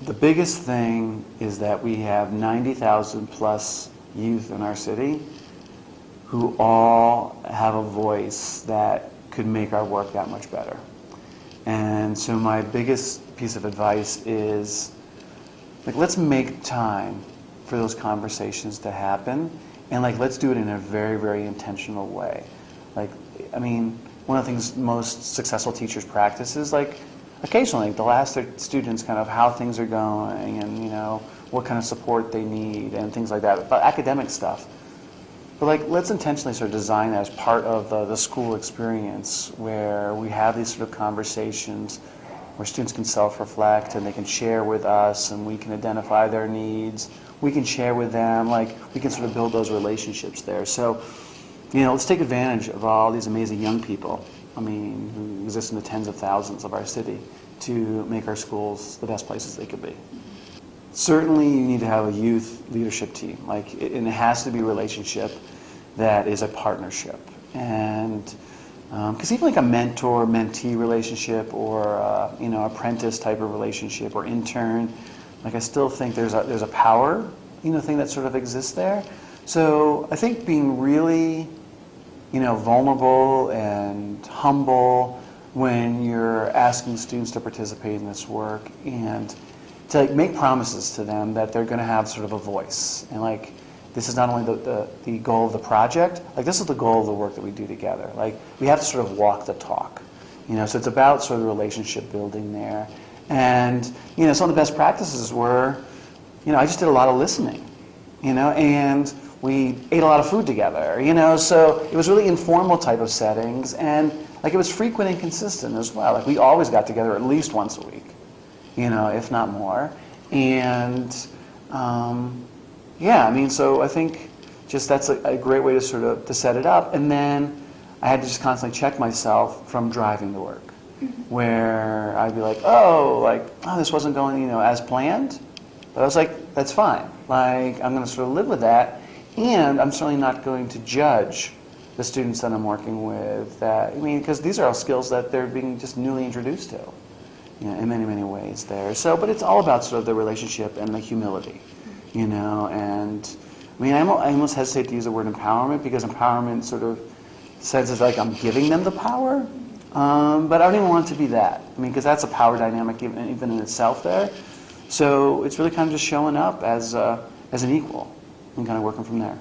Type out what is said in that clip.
The biggest thing is that we have 90,000 plus youth in our city who all have a voice that could make our work that much better. And so my biggest piece of advice is, like, let's make time for those conversations to happen, and like, let's do it in a very, very intentional way. Like, I mean, one of the things most successful teachers practice is, like, occasionally they'll ask their students kind of how things are going and, you know, what kind of support they need and things like that, about academic stuff. But like, let's intentionally sort of design that as part of the school experience, where we have these sort of conversations where students can self-reflect and they can share with us, and we can identify their needs. We can share with them, like, we can sort of build those relationships there. So, you know, let's take advantage of all these amazing young people, I mean, who exist in the tens of thousands of our city, to make our schools the best places they could be. Certainly you need to have a youth leadership team, like, and it has to be a relationship that is a partnership. And because even like a mentor-mentee relationship, or you know, apprentice type of relationship, or intern, like, I still think there's a power, you know, thing that sort of exists there. So I think being really, you know, vulnerable and humble when you're asking students to participate in this work, and to like make promises to them that they're going to have sort of a voice, and like, this is not only the goal of the project, like, this is the goal of the work that we do together. Like, we have to sort of walk the talk, you know. So it's about sort of relationship building there. And, you know, some of the best practices were, you know, I just did a lot of listening, you know, and we ate a lot of food together, you know. So it was really informal type of settings, and like, it was frequent and consistent as well. Like, we always got together at least once a week, you know, if not more. And yeah, I mean, so I think just that's a great way to sort of to set it up. And then I had to just constantly check myself from driving to work, where I'd be like, oh, this wasn't going, you know, as planned. But I was like, that's fine. Like, I'm going to sort of live with that, and I'm certainly not going to judge the students that I'm working with. I mean, because these are all skills that they're being just newly introduced to, you know, in many, many ways there. So, but it's all about sort of the relationship and the humility, you know. And I mean, I almost hesitate to use the word empowerment, because empowerment sort of says it's like I'm giving them the power, but I don't even want it to be that. I mean, because that's a power dynamic even in itself there. So it's really kind of just showing up as an equal and kind of working from there.